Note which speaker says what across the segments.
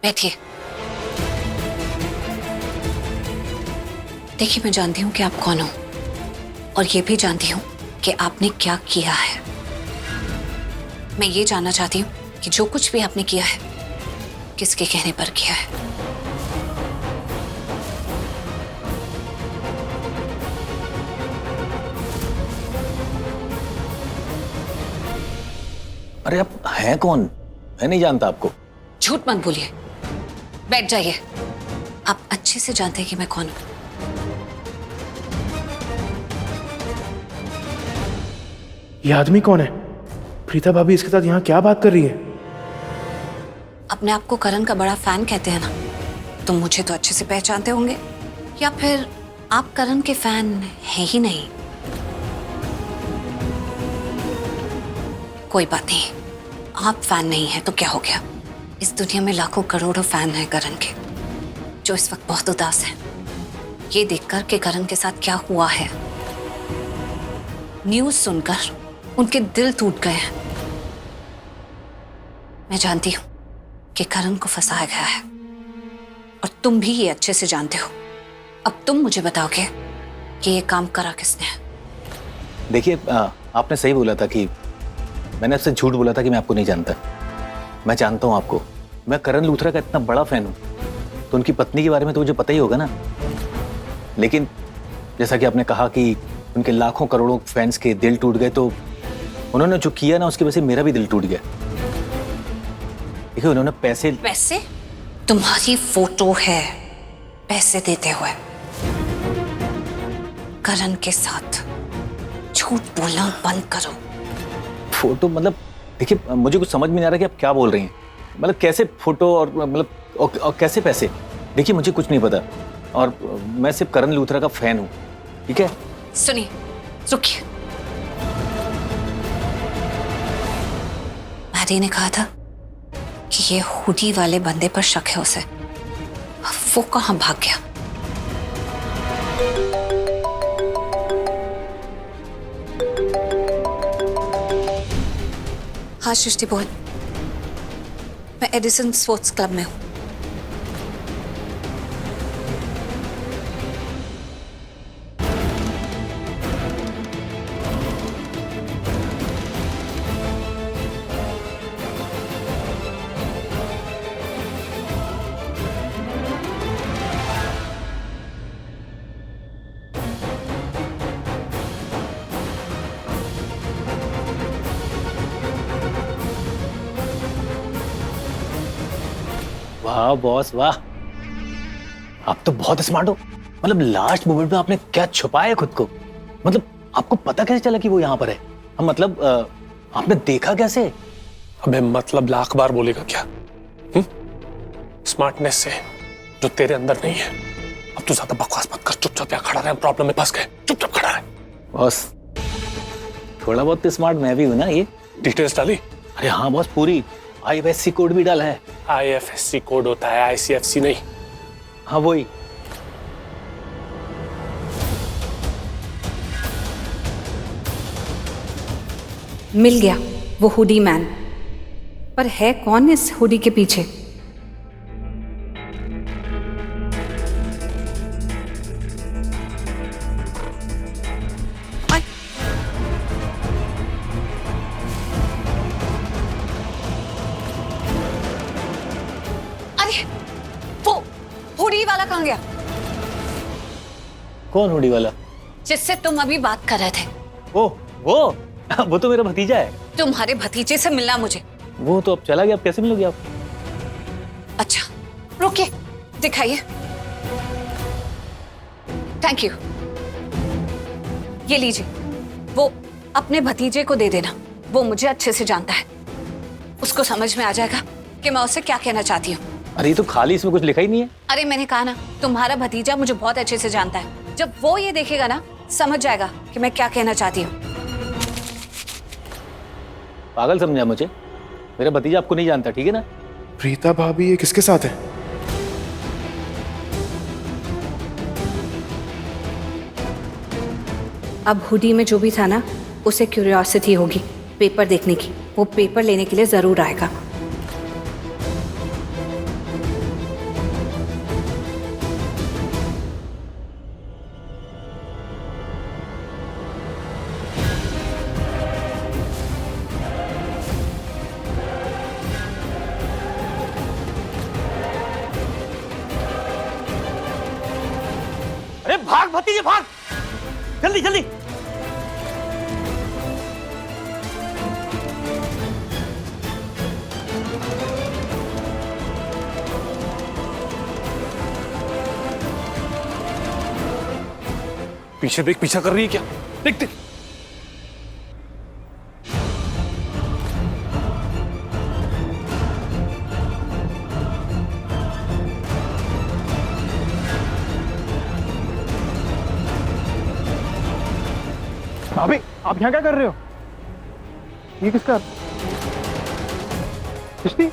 Speaker 1: बैठिए। देखिए, मैं जानती हूँ कि आप कौन हो और ये भी जानती हूँ कि आपने क्या किया है। मैं ये जानना चाहती हूँ कि जो कुछ भी आपने किया है किसके कहने पर किया है।
Speaker 2: अरे आप हैं कौन? मैं नहीं जानता आपको।
Speaker 1: झूठ मत बोलिए, बैठ जाइए। आप अच्छे से जानते हैं कि मैं कौन हूं।
Speaker 3: ये आदमी कौन है? प्रीता भाभी इसके साथ यहाँ क्या बात कर रही है?
Speaker 1: अपने आप को करण का बड़ा फैन कहते हैं ना, तो मुझे तो अच्छे से पहचानते होंगे, या फिर आप करण के फैन हैं ही नहीं। कोई बात नहीं, आप फैन नहीं हैं तो क्या हो गया। इस दुनिया में लाखों करोड़ों फैन हैं करण के, जो इस वक्त बहुत उदास हैं ये देखकर कि करण के साथ क्या हुआ है। न्यूज़ सुनकर उनके दिल टूट गए हैं। मैं जानती हूं कि करण को फंसाया गया है और तुम भी ये अच्छे से जानते हो। अब तुम मुझे बताओगे कि ये काम करा किसने है।
Speaker 2: देखिए, आपने सही बोला था कि मैंने आपसे झूठ बोला था कि मैं आपको नहीं जानता। मैं जानता हूं आपको। मैं करण लूथरा का इतना बड़ा फैन हूं, तो उनकी पत्नी के बारे में तो मुझे पता ही होगा ना। लेकिन जैसा कि आपने कहा कि उनके लाखों करोड़ों फैंस के दिल टूट गए, तो उन्होंने जो किया ना उसकी वजह से मेरा भी दिल टूट गया। देखिए, उन्होंने पैसे
Speaker 1: तुम्हारी फोटो है पैसे देते हुए करण के साथ। झूठ बोलना बंद करो।
Speaker 2: फोटो मतलब, देखिए मुझे कुछ समझ में नहीं आ रहा कि आप क्या बोल रही हैं। मतलब कैसे फोटो और मतलब और कैसे पैसे? देखिए, मुझे कुछ नहीं पता और मैं सिर्फ करण लूथरा का फैन हूँ, ठीक है?
Speaker 1: सुनिए, रुकिए। मैरी ने कहा था कि ये हुडी वाले बंदे पर शक है उसे। वो कहाँ भाग गया? हाँ सृष्टि बोल। मैं एडिसन स्पोर्ट्स क्लब में हूँ।
Speaker 2: वाह बॉस वाह, आप तो बहुत स्मार्ट हो। मतलब लास्ट मोमेंट में आपने क्या छुपाया है खुद को? मतलब आपको पता कैसे चला कि वो यहाँ पर है? हम मतलब आपने देखा कैसे?
Speaker 3: अबे मतलब लाख बार बोलेगा क्या? स्मार्टनेस से जो तेरे अंदर नहीं है। अब तू ज्यादा बकवास मत कर, चुपचाप यहाँ खड़ा रहे। प्रॉब्लम में फंस गए, चुपचाप खड़ा रहे।
Speaker 2: बॉस, थोड़ा बहुत तो स्मार्ट मैं भी हूँ ना। ये
Speaker 3: डिटेल्स डाली?
Speaker 2: अरे हाँ बॉस, पूरी IFSC कोड भी डाला है।
Speaker 3: IFSC कोड होता है, ICFC नहीं।
Speaker 2: हाँ वही।
Speaker 1: मिल गया वो हुडी मैन। पर है कौन इस हुडी के पीछे? अरे वो हुडी वाला कहाँ गया?
Speaker 2: कौन हुडी वाला?
Speaker 1: जिससे तुम अभी बात कर रहे थे।
Speaker 2: वो तो मेरा भतीजा है।
Speaker 1: तुम्हारे भतीजे से मिलना मुझे।
Speaker 2: वो तो अब चला गया, अब कैसे मिलोगे आप?
Speaker 1: अच्छा रुकिए, दिखाइए। Thank you. ये लीजिए, वो अपने भतीजे को दे देना। वो मुझे अच्छे से जानता है, उसको समझ में आ जाएगा कि मैं उससे क्या कहना चाहती हूँ।
Speaker 2: अरे ये तो खाली इसमें कुछ लिखा ही नहीं है।
Speaker 1: अरे मैंने कहा ना, तुम्हारा भतीजा मुझे बहुत अच्छे से जानता है। जब वो ये देखेगा ना, समझ जाएगा कि मैं क्या कहना चाहती हूँ।
Speaker 2: पागल समझा मुझे? मेरा भतीजा आपको नहीं जानता, ठीक है ना?
Speaker 3: प्रीता भाभी ये किसके साथ है?
Speaker 1: अब हुडी में जो भी था ना, उसे क्यूरियोसिटी होगी पेपर देखने की। वो पेपर लेने के लिए जरूर आएगा।
Speaker 2: अरे भाग भतीजे भाग, जल्दी जल्दी।
Speaker 3: पीछे देख, पीछा कर रही है क्या? देख देख।
Speaker 4: भाभी आप यहाँ क्या कर रहे हो? ये किसका? किसकी?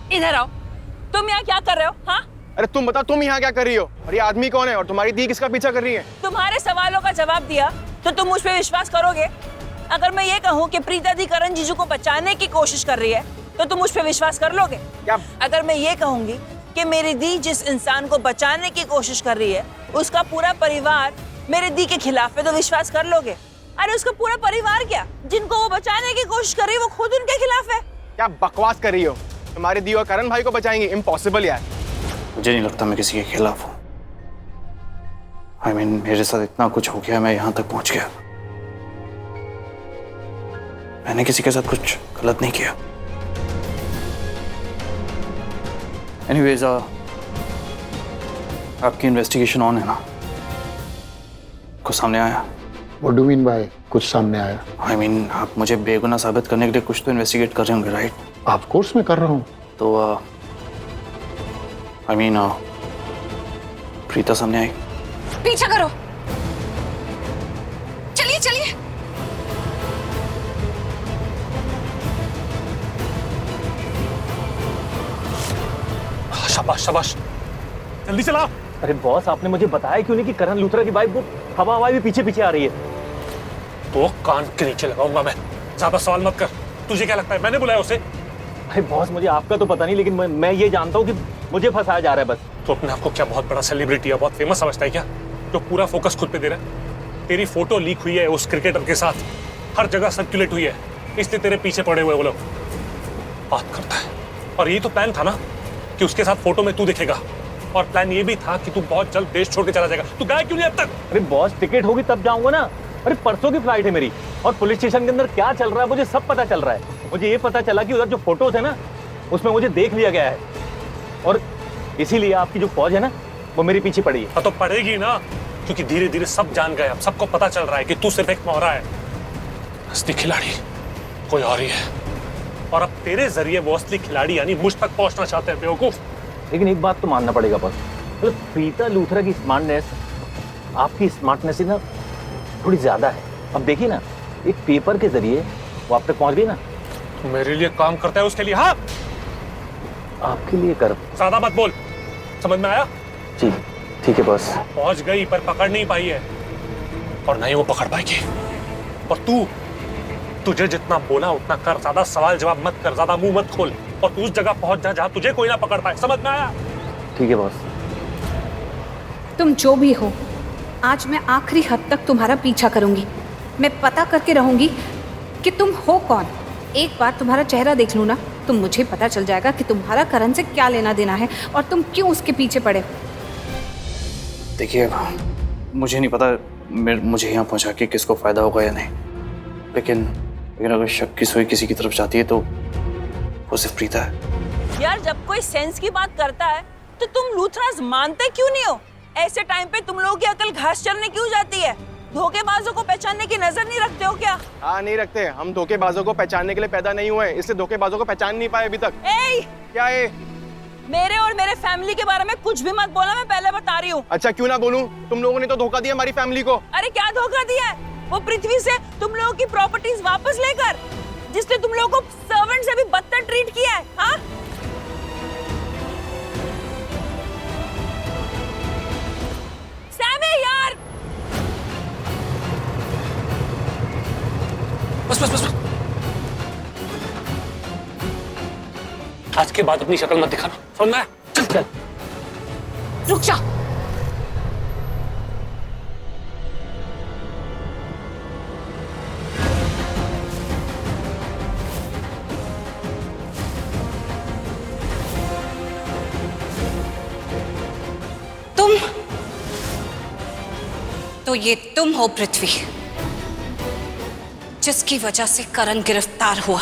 Speaker 5: इधर आओ। तुम यहाँ क्या कर रहे हो? हाँ,
Speaker 4: अरे तुम बताओ, तुम यहाँ क्या कर रही हो? और ये आदमी कौन है? और तुम्हारी दी किसका पीछा कर रही है?
Speaker 5: तुम्हारे सवालों का जवाब दिया तो तुम मुझ पे विश्वास करोगे? अगर मैं ये कहूँ कि प्रीता दी करण जीजू को बचाने की कोशिश कर रही है तो तुम मुझ पे विश्वास कर लोगे
Speaker 4: क्या?
Speaker 5: अगर मैं ये कहूँगी कि मेरी दी जिस इंसान को बचाने की कोशिश कर रही है उसका पूरा परिवार मेरे दी के खिलाफ है तो विश्वास कर लोगे? अरे उसका पूरा परिवार क्या, जिनको वो बचाने की कोशिश कर रही है वो खुद उनके खिलाफ है।
Speaker 4: क्या बकवास कर रही हो? तुम्हारी दी और करण भाई को बचाएंगे? इम्पॉसिबल यार।
Speaker 6: मुझे नहीं लगता मैं किसी के खिलाफ हूँ। I mean, मेरे साथ इतना कुछ हो गया, मैं यहाँ तक पहुँच गया। मैंने किसी के साथ कुछ गलत नहीं किया। Anyways, आपकी इन्वेस्टिगेशन ऑन है ना? कुछ सामने आया?
Speaker 7: What do you mean by कुछ सामने आया?
Speaker 6: I mean, आप मुझे बेगुनाह साबित करने के लिए कुछ तो इन्वेस्टिगेट कर रहे होंगे, राइट?
Speaker 7: ऑफ कोर्स मैं कर रहा हूँ।
Speaker 6: तो I mean, प्रीता सामने आई।
Speaker 1: पीछा करो, चलिए चलिए।
Speaker 3: शाबाश शाबाश, जल्दी चला।
Speaker 2: अरे बॉस, आपने मुझे बताया क्यों नहीं कि करण लूथरा की वाइफ वो हवा हवा भी पीछे पीछे आ रही है?
Speaker 3: तो कान के नीचे लगाऊंगा मैं। ज्यादा सवाल मत कर। तुझे क्या लगता है मैंने बुलाया उसे?
Speaker 2: अरे बॉस, मुझे आपका तो पता नहीं, लेकिन मैं ये जानता हूँ कि मुझे फंसाया जा रहा है बस।
Speaker 3: तो अपने आप को क्या बहुत बड़ा सेलिब्रिटी है, बहुत फेमस समझता है क्या? जो पूरा फोकस खुद पे दे रहा है। तेरी फोटो लीक हुई है उस क्रिकेटर के साथ, हर जगह सर्कुलेट हुई है, इसलिए तेरे पीछे पड़े हुए वो लोग। बात करता है। और यही तो प्लान था ना कि उसके साथ फोटो में तू दिखेगा, और प्लान ये भी था कि तू बहुत जल्द देश छोड़ के चला जाएगा। तू गया क्यों नहीं अब तक?
Speaker 2: अरे बॉस, टिकट होगी तब जाऊंगा ना। अरे परसों की फ्लाइट है मेरी, और पुलिस स्टेशन के अंदर क्या चल रहा है मुझे सब पता चल रहा है। मुझे ये पता चला कि उधर जो फोटोज है ना उसमें मुझे देख लिया गया है, और इसीलिए आपकी जो फौज है ना वो मेरे पीछे पड़ी है।
Speaker 3: तो पड़ेगी ना, क्योंकि धीरे धीरे सब जान गए, अब सबको पता चल रहा है कि तू सिर्फ एक मोहरा है, असली खिलाड़ी कोई और ही है। और अब तेरे जरिए वो असली खिलाड़ी यानी मुझ तक पहुंचना चाहते हैं बेवकूफ।
Speaker 2: लेकिन एक बात तो मानना पड़ेगा बॉस, मतलब प्रीता लूथरा की स्मार्टनेस आपकी स्मार्टनेस से ना थोड़ी ज्यादा है। अब देखिए ना, एक पेपर के जरिए वो आप तक पहुंच गई ना।
Speaker 3: तू मेरे लिए काम करता है उसके लिए? हाँ,
Speaker 2: आपके लिए कर।
Speaker 3: ज्यादा मत बोल, समझ में आया?
Speaker 2: जी ठीक है बॉस।
Speaker 3: पहुंच गई पर पकड़ नहीं पाई है, और नहीं वो पकड़ पाएगी। और तुझे जितना बोला उतना कर, ज्यादा सवाल जवाब मत कर, ज्यादा मुंह मत खोल, और तू उस जगह पहुंच जा जहां तुझे कोई ना पकड़ पाए। समझ में आया?
Speaker 2: ठीक है बॉस।
Speaker 1: तुम जो भी हो, आज मैं आखिरी हद तक तुम्हारा पीछा करूंगी। मैं पता करके रहूंगी कि तुम हो कौन। एक बार तुम्हारा चेहरा देख लूं ना तो मुझे पता चल जाएगा कि तुम्हारा करण से क्या लेना देना है और तुम क्यों उसके पीछे पड़े।
Speaker 6: देखिए, मुझे नहीं पता मुझे यहाँ पहुँचा के किसको फायदा होगा या नहीं, लेकिन अगर शक की सुई किसी की तरफ जाती है तो वो सिर्फ प्रीता है।
Speaker 5: यार, जब कोई सेंस की बात करता है तो तुम लूथरास मानते क्यों नहीं हो? ऐसे टाइम पे तुम लोगों की अकल घास चलने क्यों जाती है? धोखेबाजों को पहचानने की नजर नहीं रखते हो क्या?
Speaker 4: हाँ, नहीं रखते। हम धोखेबाजों को पहचानने के लिए पैदा नहीं हुए, इसलिए धोखेबाजों को पहचान नहीं पाए अभी तक। क्या है?
Speaker 5: मेरे और मेरे फैमिली के बारे में कुछ भी मत बोला, मैं पहले बता रही हूँ।
Speaker 4: अच्छा, क्यों ना बोलूं? तुम लोगों ने तो धोखा दिया हमारी फैमिली को।
Speaker 5: अरे क्या धोखा दिया है? वो पृथ्वी से तुम लोगों की प्रॉपर्टीज वापस लेकर, जिसने तुम लोगों को सर्वेंट से भी बदतर ट्रीट किया है। हाँ, सैमी यार,
Speaker 3: बस बस बस बस। आज के बाद अपनी शक्ल मत दिखाना, समझ में आया? चल चल।
Speaker 1: रुक जा। तुम तो ये तुम हो पृथ्वी, जिसकी वजह से करण गिरफ्तार हुआ।